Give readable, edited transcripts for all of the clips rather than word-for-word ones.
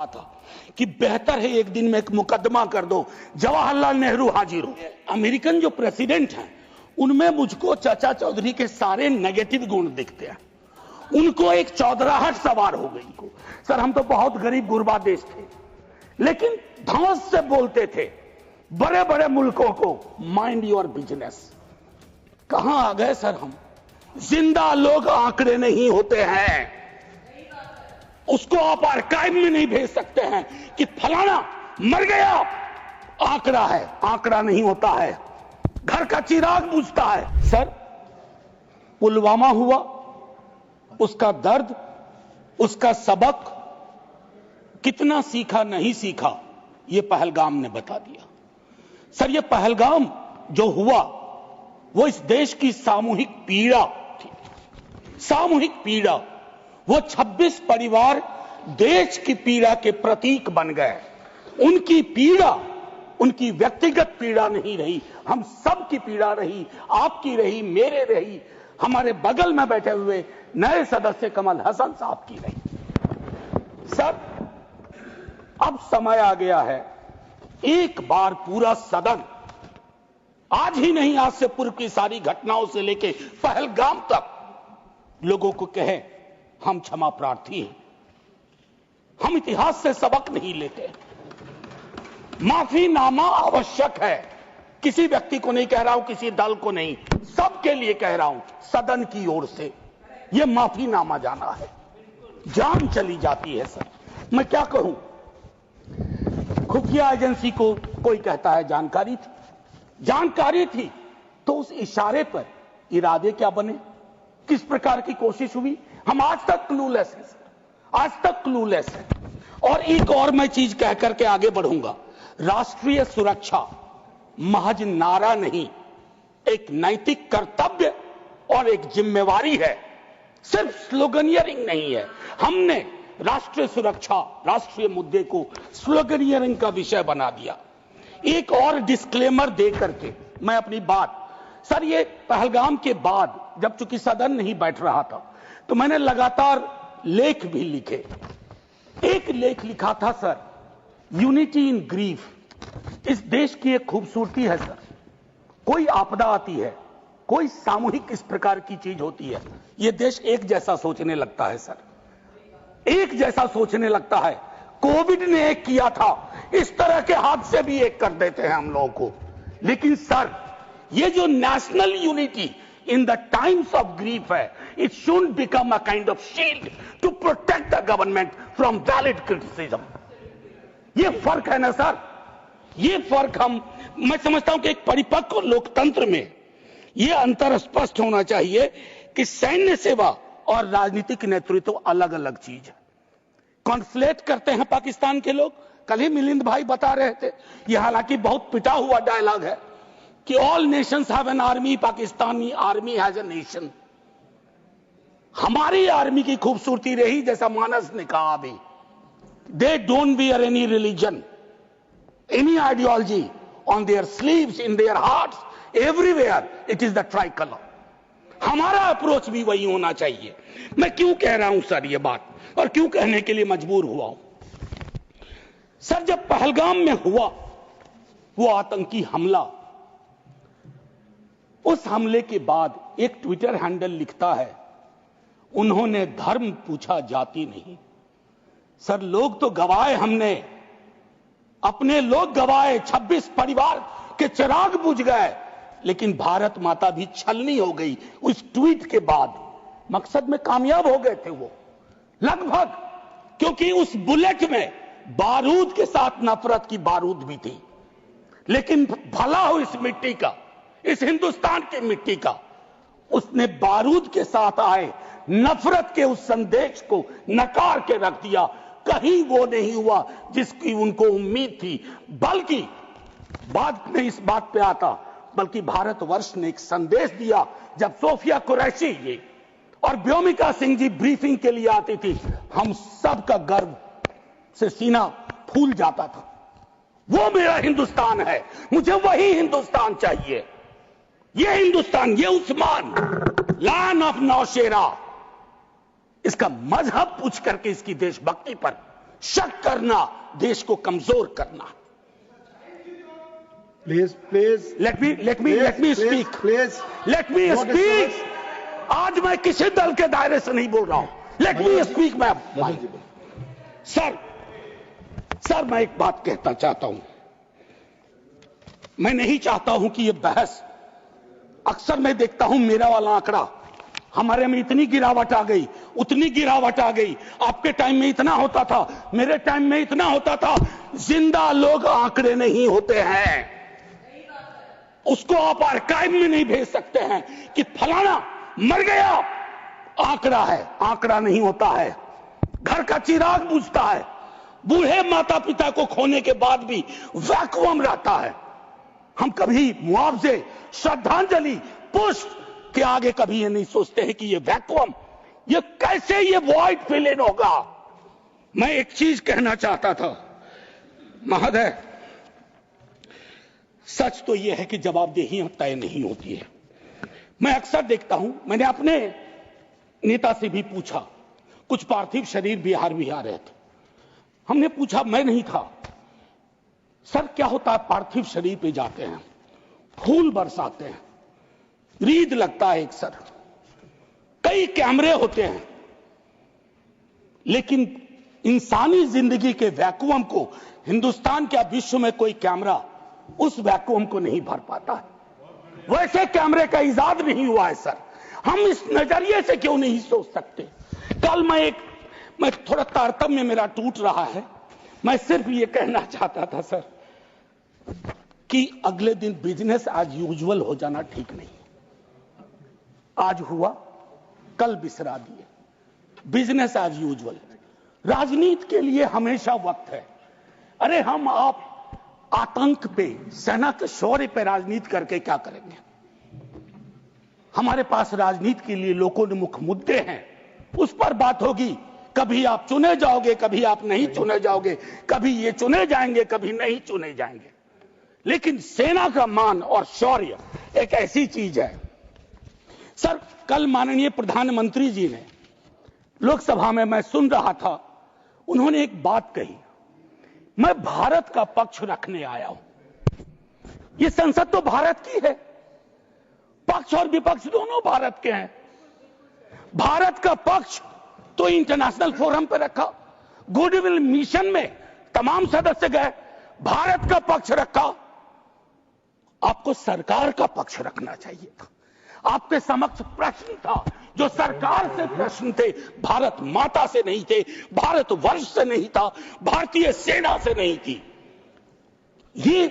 था कि बेहतर है एक दिन में एक मुकदमा कर दो, जवाहरलाल नेहरू हाजिर हो। अमेरिकन जो प्रेसिडेंट हैं उनमें मुझको चाचा चौधरी के सारे नेगेटिव गुण दिखते हैं। उनको एक चौधराहट सवार हो गई। सर हम तो बहुत गरीब गुरबा देश थे, लेकिन धौंस से बोलते थे बड़े बड़े मुल्कों को, माइंड योर बिजनेस। कहां आ गए सर हम? जिंदा लोग आंकड़े नहीं होते हैं, उसको आप आर्काइव में नहीं भेज सकते हैं कि फलाना मर गया, आंकड़ा है, आंकड़ा नहीं होता है, घर का चिराग बुझता है। सर पुलवामा हुआ, उसका दर्द, उसका सबक कितना सीखा नहीं सीखा, ये पहलगाम ने बता दिया। सर ये पहलगाम जो हुआ वो इस देश की सामूहिक पीड़ा थी, सामूहिक पीड़ा। वो 26 परिवार देश की पीड़ा के प्रतीक बन गए। उनकी पीड़ा उनकी व्यक्तिगत पीड़ा नहीं रही, हम सब की पीड़ा रही, आपकी रही, मेरे रही, हमारे बगल में बैठे हुए नए सदस्य कमल हसन साहब की रही। सर अब समय आ गया है एक बार पूरा सदन, आज ही नहीं आज से पूर्व की सारी घटनाओं से लेके पहलगाम तक लोगों को कहे हम क्षमा प्रार्थी हैं, हम इतिहास से सबक नहीं लेते। माफीनामा आवश्यक है, किसी व्यक्ति को नहीं कह रहा हूं, किसी दल को नहीं, सबके लिए कह रहा हूं, सदन की ओर से यह माफीनामा जाना है। जान चली जाती है सर, मैं क्या कहूं। खुफिया एजेंसी को कोई कहता है जानकारी थी, जानकारी थी तो उस इशारे पर इरादे क्या बने, किस प्रकार की कोशिश हुई, हम आज तक क्लूलेस हैं सर, आज तक क्लूलेस हैं। और एक और मैं चीज कह करके आगे बढ़ूंगा, राष्ट्रीय सुरक्षा महज नारा नहीं, एक नैतिक कर्तव्य और एक जिम्मेवारी है, सिर्फ स्लोगनियरिंग नहीं है। हमने राष्ट्रीय सुरक्षा, राष्ट्रीय मुद्दे को स्लोगनियरिंग का विषय बना दिया। एक और डिस्क्लेमर दे करके मैं अपनी बात, सर ये पहलगाम के बाद जब चूंकि सदन नहीं बैठ रहा था तो मैंने लगातार लेख भी लिखे। एक लेख लिखा था सर, यूनिटी इन ग्रीफ। इस देश की एक खूबसूरती है सर, कोई आपदा आती है, कोई सामूहिक इस प्रकार की चीज होती है, यह देश एक जैसा सोचने लगता है सर, एक जैसा सोचने लगता है। कोविड ने एक किया था, इस तरह के हादसे भी एक कर देते हैं हम लोगों को। लेकिन सर ये जो national unity in the times of grief है, it should become a kind of shield to protect the government from valid criticism. ये फर्क है ना सर, ये फर्क मैं समझता हूं कि एक परिपक्व लोकतंत्र में यह अंतर स्पष्ट होना चाहिए कि सैन्य सेवा और राजनीतिक नेतृत्व अलग अलग चीज है। कॉन्फ्लेट करते हैं पाकिस्तान के लोग, कल ही मिलिंद भाई बता रहे थे, यह हालांकि बहुत पिटा हुआ डायलॉग है कि all Nations have an army, Pakistani army has a nation. हमारी आर्मी की खूबसूरती रही, जैसा मानस ने कहा अभी, they don't wear any religion, any ideology on their sleeves, in their hearts, everywhere it is the tricolour. हमारा अप्रोच भी वही होना चाहिए। मैं क्यों कह रहा हूं सर ये बात, और क्यों कहने के लिए मजबूर हुआ हूं सर, जब पहलगाम में हुआ वो आतंकी हमला, उस हमले के बाद एक ट्विटर हैंडल लिखता है, उन्होंने धर्म पूछा जाति नहीं। सर लोग तो गवाए, हमने अपने लोग गवाए, 26 परिवार के चिराग बुझ गए, लेकिन भारत माता भी छलनी हो गई उस ट्वीट के बाद। मकसद में कामयाब हो गए थे वो लगभग, क्योंकि उस बुलेट में बारूद के साथ नफरत की बारूद भी थी। लेकिन भला हो इस मिट्टी का, इस हिंदुस्तान की मिट्टी का, उसने बारूद के साथ आए नफरत के उस संदेश को नकार के रख दिया। कहीं वो नहीं हुआ जिसकी उनको उम्मीद थी, बल्कि बाद में इस बात पे आता, बल्कि भारतवर्ष ने एक संदेश दिया। जब सोफिया कुरैशी जी और व्योमिका सिंह जी ब्रीफिंग के लिए आती थी, हम सब का गर्व से सीना फूल जाता था। वो मेरा हिंदुस्तान है, मुझे वही हिंदुस्तान चाहिए। ये हिंदुस्तान, ये उस्मान, लैंड ऑफ नौशेरा, इसका मजहब पूछ करके इसकी देशभक्ति पर शक करना देश को कमजोर करना। Please let me speak. आज मैं किसी दल के दायरे से नहीं बोल रहा हूं। Let me speak. सर मैं एक बात कहना चाहता हूं। मैं नहीं चाहता हूं कि यह बहस, अक्सर मैं देखता हूं मेरा वाला आंकड़ा, हमारे में इतनी गिरावट आ गई, उतनी गिरावट आ गई, आपके टाइम में इतना होता था, मेरे टाइम में इतना होता था। जिंदा लोग आंकड़े नहीं होते हैं। उसको आप आर्काइव में नहीं भेज सकते हैं कि फलाना मर गया, आंकड़ा है, आंकड़ा नहीं होता है। घर का चिराग बुझता है, बूढ़े माता पिता को खोने के बाद भी वैक्यूम रहता है। हम कभी मुआवजे, श्रद्धांजलि, पुष्प के आगे कभी ये नहीं सोचते हैं कि ये वैक्यूम, ये कैसे ये वॉइड फिल इन होगा। मैं एक चीज कहना चाहता था महोदय, सच तो यह है कि जवाबदेही तय नहीं होती है। मैं अक्सर देखता हूं, मैंने अपने नेता से भी पूछा, कुछ पार्थिव शरीर बिहार आ रहे थे, हमने पूछा, मैं नहीं था, सर क्या होता है, पार्थिव शरीर पे जाते हैं, फूल बरसाते हैं, रीद लगता है एक सर, कई कैमरे होते हैं, लेकिन इंसानी जिंदगी के वैक्यूम को हिंदुस्तान क्या विश्व में कोई कैमरा उस वैक्यूम को नहीं भर पाता है। वैसे कैमरे का इजाद नहीं हुआ है सर। हम इस नजरिए से क्यों नहीं सोच सकते। कल मैं थोड़ा तारतम्य मेरा टूट रहा है। मैं सिर्फ ये कहना चाहता था सर कि अगले दिन बिजनेस एज यूजुअल हो जाना ठीक नहीं। आज हुआ, कल बिसरा दिए, बिजनेस एज यूजुअल। राजनीति के लिए हमेशा वक्त है। अरे हम आप आतंक पे, सेना के शौर्य पे राजनीति करके क्या करेंगे। हमारे पास राजनीति के लिए लोकोन्मुख मुद्दे हैं, उस पर बात होगी। कभी आप चुने जाओगे, कभी आप नहीं चुने जाओगे, कभी ये चुने जाएंगे, कभी नहीं चुने जाएंगे। लेकिन सेना का मान और शौर्य एक ऐसी चीज है। सर कल माननीय प्रधानमंत्री जी ने लोकसभा में, मैं सुन रहा था, उन्होंने एक बात कही, मैं भारत का पक्ष रखने आया हूं। ये संसद तो भारत की है, पक्ष और विपक्ष दोनों भारत के हैं। भारत का पक्ष तो इंटरनेशनल फोरम पर रखा, गुडविल मिशन में तमाम सदस्य गए, भारत का पक्ष रखा। आपको सरकार का पक्ष रखना चाहिए था। आपके समक्ष प्रश्न था, जो सरकार से प्रश्न थे, भारत माता से नहीं थे, भारत वर्ष से नहीं था, भारतीय सेना से नहीं थी। ये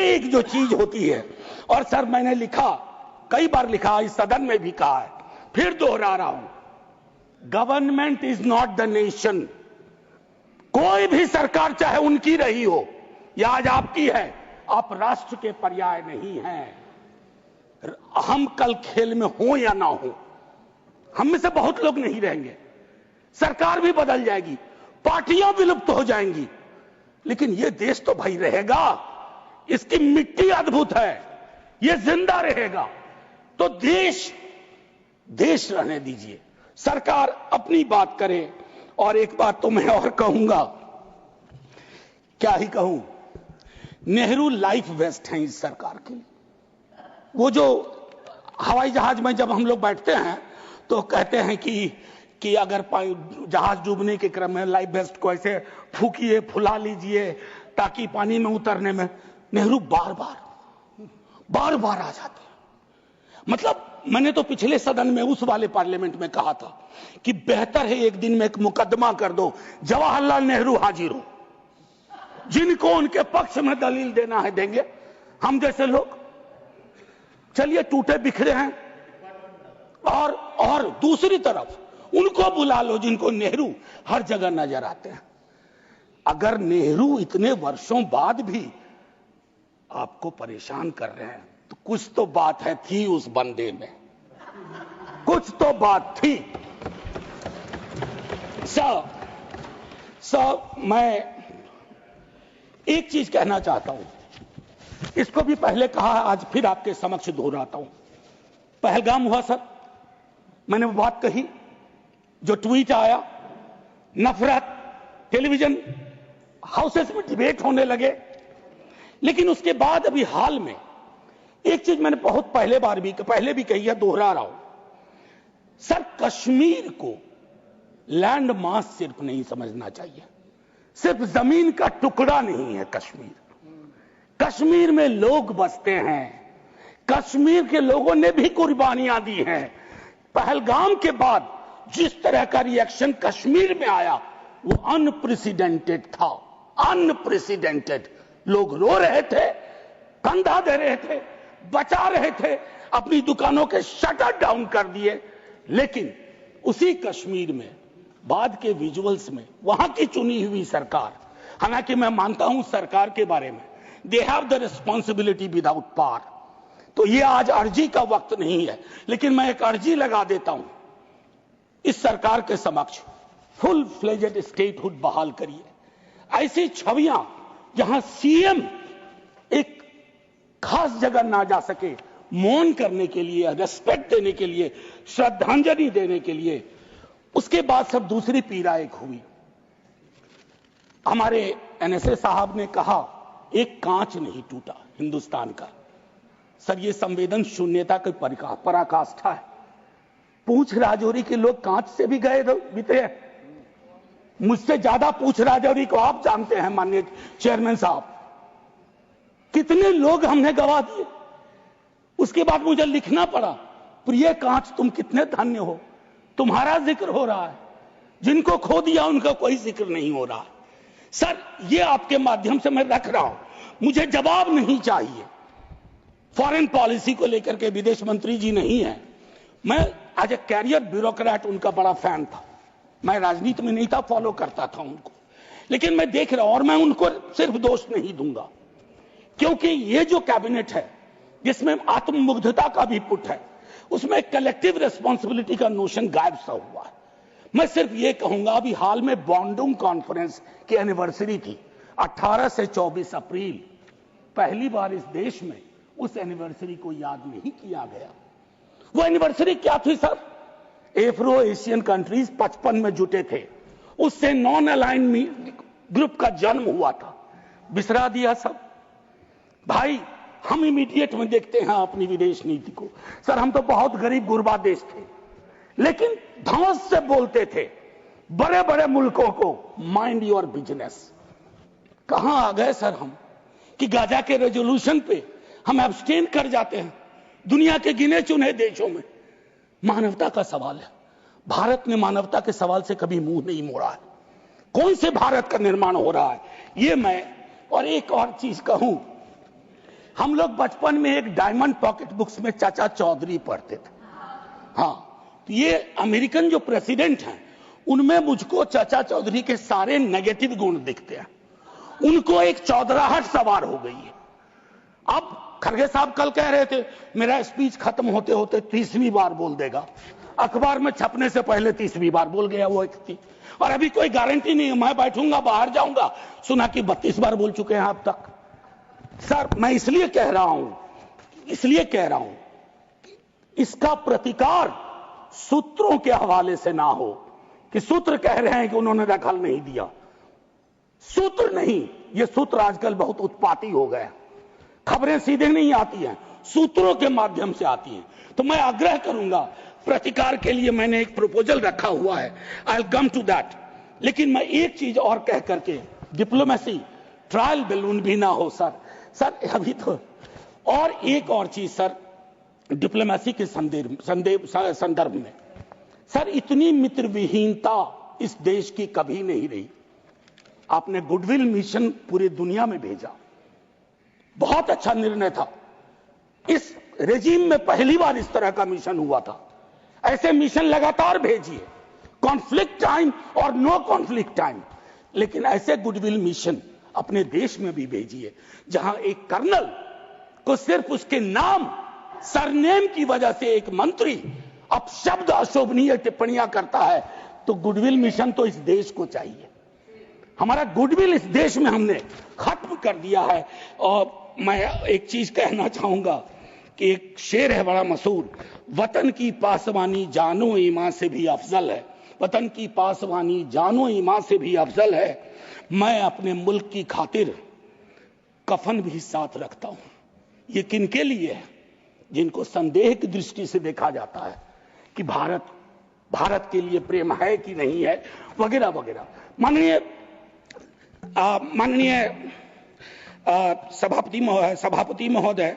एक जो चीज होती है। और सर मैंने लिखा, कई बार लिखा, इस सदन में भी कहा है, फिर दोहरा रहा हूं, government is not the nation. कोई भी सरकार चाहे उनकी रही हो या आज आपकी है, आप राष्ट्र के पर्याय नहीं हैं। हम कल खेल में हो या ना हो, हम में से बहुत लोग नहीं रहेंगे, सरकार भी बदल जाएगी, पार्टियां विलुप्त हो जाएंगी, लेकिन यह देश तो भाई रहेगा। इसकी मिट्टी अद्भुत है, यह जिंदा रहेगा। तो देश रहने दीजिए, सरकार अपनी बात करे। और एक बात तो मैं और कहूंगा, क्या ही कहूं, नेहरू लाइफ वेस्ट है इस सरकार के लिए। वो जो हवाई जहाज में जब हम लोग बैठते हैं तो कहते हैं कि अगर जहाज डूबने के क्रम में लाइफ वेस्ट को ऐसे फूकिए, फुला लीजिए ताकि पानी में उतरने में, नेहरू बार बार आ जाते हैं। मतलब मैंने तो पिछले सदन में उस वाले पार्लियामेंट में कहा था कि बेहतर है एक दिन में एक मुकदमा कर दो, जवाहरलाल नेहरू हाजिर हो, जिनको उनके पक्ष में दलील देना है देंगे, हम जैसे लोग चलिए टूटे बिखरे हैं। और दूसरी तरफ उनको बुला लो जिनको नेहरू हर जगह नजर आते हैं। अगर नेहरू इतने वर्षों बाद भी आपको परेशान कर रहे हैं तो कुछ तो बात है, थी उस बंदे में, कुछ तो बात थी। मैं एक चीज कहना चाहता हूं, इसको भी पहले कहा, आज फिर आपके समक्ष दोहराता हूं। पहलगाम हुआ सर, मैंने वो बात कही, जो ट्वीट आया, नफरत, टेलीविजन हाउसेस में डिबेट होने लगे। लेकिन उसके बाद अभी हाल में एक चीज मैंने बहुत पहले भी कही है, दोहरा रहा हूं। सर, कश्मीर को लैंड मास सिर्फ नहीं समझना चाहिए, सिर्फ जमीन का टुकड़ा नहीं है कश्मीर। कश्मीर में लोग बसते हैं, कश्मीर के लोगों ने भी कुर्बानियां दी हैं। पहलगाम के बाद जिस तरह का रिएक्शन कश्मीर में आया वो अनप्रेसिडेंटेड था, अनप्रेसिडेंटेड। लोग रो रहे थे, कंधा दे रहे थे, बचा रहे थे, अपनी दुकानों के शटर डाउन कर दिए। लेकिन उसी कश्मीर में बाद के विजुअल्स में वहां की चुनी हुई सरकार, हालांकि मैं मानता हूं सरकार के बारे में, they have the responsibility without power, तो ये आज अर्जी का वक्त नहीं है, लेकिन मैं एक अर्जी लगा देता हूं इस सरकार के समक्ष, फुल फ्लेजेड स्टेटहुड बहाल करिए। ऐसी छवियां जहां सीएम एक खास जगह ना जा सके, मौन करने के लिए, रेस्पेक्ट देने के लिए, श्रद्धांजलि देने के लिए, उसके बाद सब दूसरी पीड़ा एक हुई। हमारे एनएसए साहब ने कहा एक कांच नहीं टूटा हिंदुस्तान का। सर, ये संवेदन शून्यता की पराकाष्ठा है। पूंछ राजौरी के लोग कांच से भी गए बीते हैं। मुझसे ज्यादा पूंछ राजौरी को आप जानते हैं माननीय चेयरमैन साहब, कितने लोग हमने गवा दिए। उसके बाद मुझे लिखना पड़ा, प्रिय कांच तुम कितने धन्य हो, तुम्हारा जिक्र हो रहा है, जिनको खो दिया उनका कोई जिक्र नहीं हो रहा। सर, ये आपके माध्यम से मैं रख रहा हूं, मुझे जवाब नहीं चाहिए। फॉरेन पॉलिसी को लेकर के विदेश मंत्री जी नहीं है, मैं आज ए कैरियर ब्यूरोक्रेट उनका बड़ा फैन था। मैं राजनीति में नहीं था, फॉलो करता था उनको, लेकिन मैं देख रहा हूं और मैं उनको सिर्फ दोष नहीं दूंगा, क्योंकि ये जो कैबिनेट है जिसमें आत्ममुग्धता का भी पुट है, उसमें कलेक्टिव रिस्पॉन्सिबिलिटी का नोशन गायब सा हुआ है। मैं सिर्फ ये कहूंगा, अभी हाल में बॉन्डुंग कॉन्फ्रेंस की एनिवर्सरी थी 18 से 24 अप्रैल, पहली बार इस देश में उस एनिवर्सरी को याद नहीं किया गया। वो एनिवर्सरी क्या थी सर? एफ्रो एशियन कंट्रीज 55 में जुटे थे, उससे नॉन अलाइन ग्रुप का जन्म हुआ था, बिसरा दिया सब। भाई, हम इमीडिएट में देखते हैं अपनी विदेश नीति को। सर, हम तो बहुत गरीब गुरबा देश थे, लेकिन धौंस से बोलते थे बड़े बड़े मुल्कों को, माइंड योर बिजनेस। कहां आ गए सर हम कि गाजा के रेजोल्यूशन पे हम एब्सटेन कर जाते हैं दुनिया के गिने चुने देशों में। मानवता का सवाल है, भारत ने मानवता के सवाल से कभी मुंह नहीं मोड़ा है। कौन से भारत का निर्माण हो रहा है ये मैं, और एक और चीज कहूं, हम लोग बचपन में एक डायमंड पॉकेट बुक्स में चाचा चौधरी पढ़ते थे। हाँ, तो ये अमेरिकन जो प्रेसिडेंट हैं उनमें मुझको चाचा चौधरी के सारे नेगेटिव गुण दिखते हैं। उनको एक चौधराहट सवार हो गई है। अब खड़गे साहब कल कह रहे थे मेरा स्पीच खत्म होते होते 30वीं बार बोल देगा, अखबार में छपने से पहले 30वीं बार बोल गया वो व्यक्ति, और अभी कोई गारंटी नहीं है, मैं बैठूंगा बाहर जाऊंगा, सुना कि 32 बार बोल चुके हैं अब तक। सर, मैं इसलिए कह रहा हूं इसका प्रतिकार सूत्रों के हवाले से ना हो कि सूत्र कह रहे हैं कि उन्होंने दखल नहीं दिया। सूत्र नहीं, ये सूत्र आजकल बहुत उत्पाती हो गए, खबरें सीधे नहीं आती हैं, सूत्रों के माध्यम से आती हैं। तो मैं आग्रह करूंगा, प्रतिकार के लिए मैंने एक प्रपोजल रखा हुआ है, I will come to that. लेकिन मैं एक चीज और कह करके, डिप्लोमेसी ट्रायल बैलून भी ना हो सर अभी तो। और एक और चीज सर, डिप्लोमेसी के संदर्भ में सर, इतनी मित्र विहीनता इस देश की कभी नहीं रही। आपने गुडविल मिशन पूरी दुनिया में भेजा, बहुत अच्छा निर्णय था। इस रेजिम में पहली बार इस तरह का मिशन हुआ था। ऐसे मिशन लगातार भेजिए, कॉन्फ्लिक्ट टाइम और नो कॉन्फ्लिक्ट टाइम, लेकिन ऐसे गुडविल मिशन अपने देश में भी भेजिए जहां एक कर्नल को सिर्फ उसके नाम, सरनेम की वजह से एक मंत्री अपशब्द अशोभनीय टिप्पणियां करता है, तो गुडविल मिशन तो इस देश को चाहिए। हमारा गुडविल इस देश में हमने खत्म कर दिया है। और मैं एक चीज कहना चाहूंगा कि एक शेर है बड़ा मशहूर, वतन की पासवानी जानो ईमान से भी अफजल है, वतन की पासवानी जानो ईमान से भी अफजल है। मैं अपने मुल्क की खातिर कफन भी साथ रखता हूं। ये किनके लिए है? जिनको संदेह की दृष्टि से देखा जाता है कि भारत के लिए प्रेम है कि नहीं है, वगैरह वगैरह। माननीय सभापति महोदय,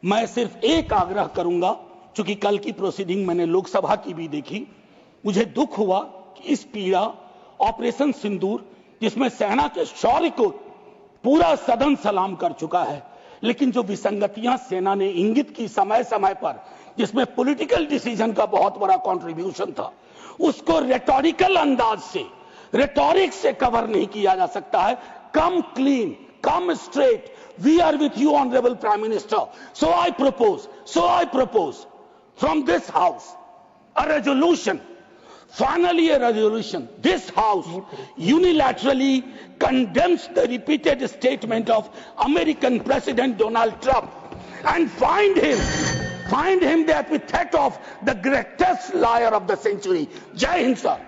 मैं सिर्फ एक आग्रह करूंगा, चूंकि कल की प्रोसीडिंग मैंने लोकसभा की भी देखी, मुझे दुख हुआ कि इस पीड़ा ऑपरेशन सिंदूर, जिसमें सेना के शौर्य को पूरा सदन सलाम कर चुका है, लेकिन जो विसंगतियां सेना ने इंगित की समय समय पर, जिसमें पॉलिटिकल डिसीजन का बहुत बड़ा कंट्रीब्यूशन था, उसको रेटोरिकल अंदाज से, रेटोरिक से कवर नहीं किया जा सकता है। Come clean, come straight, we are with you honourable prime minister. So I propose from this house a resolution, finally a resolution. This house unilaterally condemns the repeated statement of American President Donald Trump and find him the epithet of the greatest liar of the century. Jai Hind, sir.